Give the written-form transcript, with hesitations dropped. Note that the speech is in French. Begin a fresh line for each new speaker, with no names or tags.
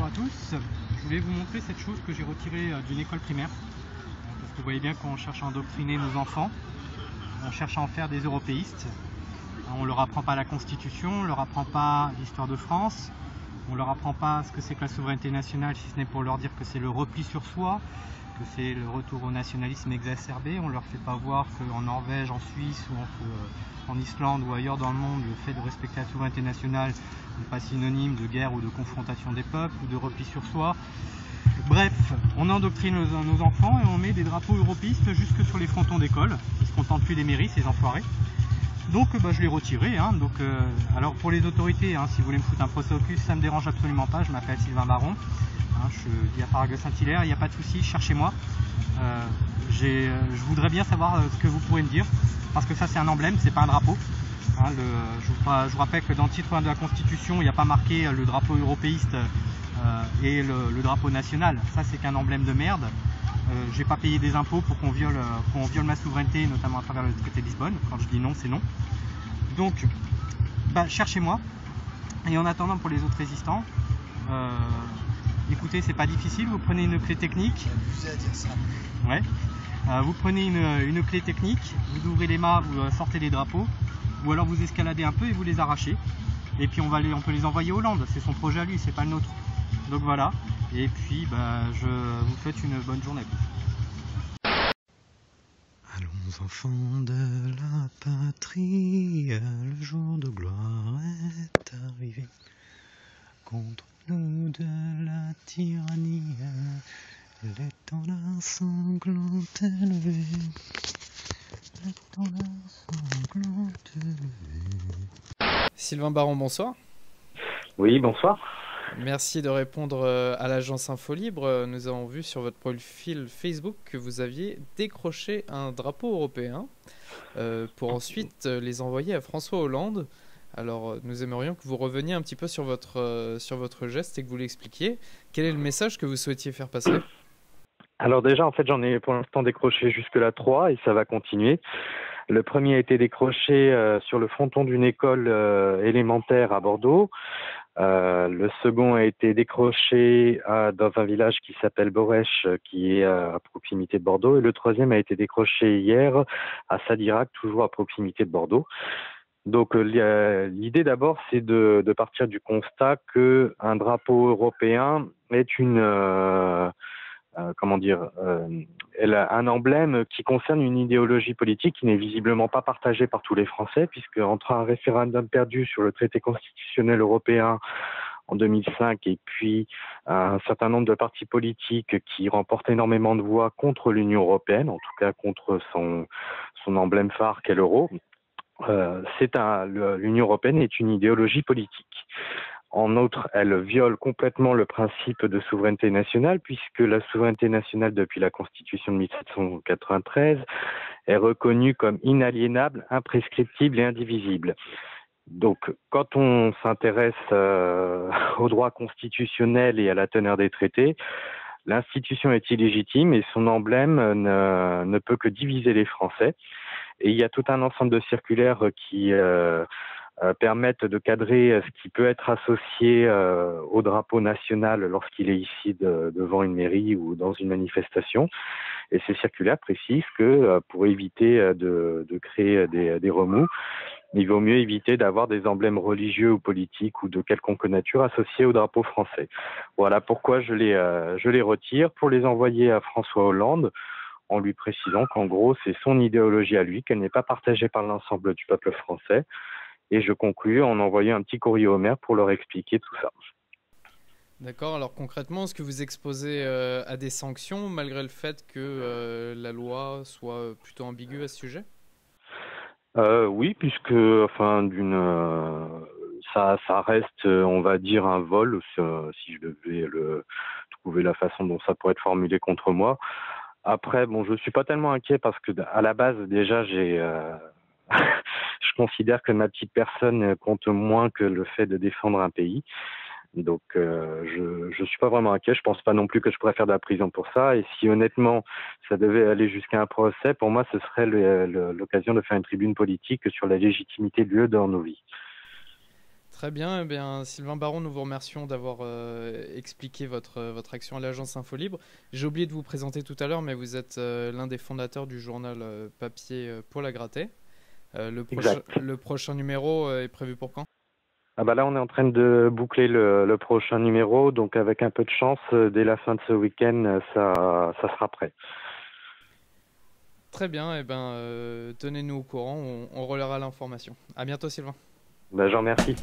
à tous. Je voulais vous montrer cette chose que j'ai retirée d'une école primaire. Parce que vous voyez bien qu'on cherche à endoctriner nos enfants, on cherche à en faire des européistes. On ne leur apprend pas la Constitution, on ne leur apprend pas l'histoire de France, on ne leur apprend pas ce que c'est que la souveraineté nationale, si ce n'est pour leur dire que c'est le repli sur soi, que c'est le retour au nationalisme exacerbé. On ne leur fait pas voir qu'en Norvège, en Suisse ou en Islande ou ailleurs dans le monde, le fait de respecter la souveraineté nationale n'est pas synonyme de guerre ou de confrontation des peuples ou de repli sur soi. Bref, on endoctrine nos enfants et on met des drapeaux europistes jusque sur les frontons d'école. Ils ne se contentent plus des mairies, ces enfoirés. Donc je l'ai retiré. Alors pour les autorités, si vous voulez me foutre un procès au cul, ça ne me dérange absolument pas. Je m'appelle Sylvain Baron. Je dis à Paraguay-Saint-Hilaire, il n'y a pas de souci, cherchez-moi. Je voudrais bien savoir ce que vous pourrez me dire, parce que ça c'est un emblème, c'est pas un drapeau. Je vous rappelle que dans le titre de la Constitution, il n'y a pas marqué le drapeau européiste et le drapeau national. Ça c'est qu'un emblème de merde. J'ai pas payé des impôts pour qu'on viole ma souveraineté, notamment à travers le traité de Lisbonne. Quand je dis non, c'est non. Donc, cherchez-moi. Et en attendant, pour les autres résistants, écoutez, c'est pas difficile. Vous prenez une clé technique.
Abusé à dire ça.
Ouais. Vous prenez une clé technique, vous ouvrez les mâts, vous sortez les drapeaux, ou alors vous escaladez un peu et vous les arrachez. Et puis on peut les envoyer aux Landes. C'est son projet à lui, c'est pas le nôtre. Donc voilà. Et puis je vous souhaite une bonne journée.
Allons enfants de la patrie, le jour de gloire est arrivé. Contre nous de la tyrannie, l'étendard sanglant élevé. L'étendard sanglant élevé.
Sylvain Baron, bonsoir.
Oui, bonsoir.
Merci de répondre à l'agence Info Libre. Nous avons vu sur votre profil Facebook que vous aviez décroché un drapeau européen pour ensuite les envoyer à François Hollande. Alors, nous aimerions que vous reveniez un petit peu sur votre geste et que vous l'expliquiez. Quel est le message que vous souhaitiez faire passer ?
Alors déjà, en fait, j'en ai pour l'instant décroché jusque-là 3 et ça va continuer. Le premier a été décroché sur le fronton d'une école élémentaire à Bordeaux. Le second a été décroché dans un village qui s'appelle Borèche, qui est à proximité de Bordeaux. Et le troisième a été décroché hier à Sadirac, toujours à proximité de Bordeaux. Donc l'idée d'abord, c'est de partir du constat que un drapeau européen est elle a un emblème qui concerne une idéologie politique qui n'est visiblement pas partagée par tous les Français, puisque entre un référendum perdu sur le traité constitutionnel européen en 2005 et puis un certain nombre de partis politiques qui remportent énormément de voix contre l'Union européenne, en tout cas contre son emblème phare qu'est l'euro, l'Union européenne est une idéologie politique. En outre, elle viole complètement le principe de souveraineté nationale, puisque la souveraineté nationale, depuis la Constitution de 1793, est reconnue comme inaliénable, imprescriptible et indivisible. Donc, quand on s'intéresse au droit constitutionnel et à la teneur des traités, l'institution est illégitime et son emblème ne peut que diviser les Français. Et il y a tout un ensemble de circulaires qui permettent de cadrer ce qui peut être associé au drapeau national lorsqu'il est ici devant une mairie ou dans une manifestation. Et ces circulaires précisent que pour éviter de créer des remous, il vaut mieux éviter d'avoir des emblèmes religieux ou politiques ou de quelconque nature associés au drapeau français. Voilà pourquoi je les retire pour les envoyer à François Hollande, en lui précisant qu'en gros, c'est son idéologie à lui, qu'elle n'est pas partagée par l'ensemble du peuple français. Et je conclus en envoyant un petit courrier au maire pour leur expliquer tout ça.
D'accord, alors concrètement, est-ce que vous exposez à des sanctions malgré le fait que la loi soit plutôt ambiguë à ce sujet ?
Oui, puisque ça reste, on va dire, un vol, si je devais trouver la façon dont ça pourrait être formulé contre moi. Après, je suis pas tellement inquiet parce que à la base, déjà, je considère que ma petite personne compte moins que le fait de défendre un pays. Donc, je suis pas vraiment inquiet. Je pense pas non plus que je pourrais faire de la prison pour ça. Et si honnêtement, ça devait aller jusqu'à un procès, pour moi, ce serait l'occasion de faire une tribune politique sur la légitimité de l'UE dans nos vies.
Très bien, eh bien, Sylvain Baron, nous vous remercions d'avoir expliqué votre action à l'agence Info Libre. J'ai oublié de vous présenter tout à l'heure, mais vous êtes l'un des fondateurs du journal papier Paul à gratter. Le prochain numéro est prévu pour quand?
Ah bah là, on est en train de boucler le prochain numéro, donc avec un peu de chance, dès la fin de ce week-end, ça sera prêt.
Très bien, eh ben, tenez-nous au courant, on relaiera l'information. À bientôt Sylvain.
Bah, j'en remercie.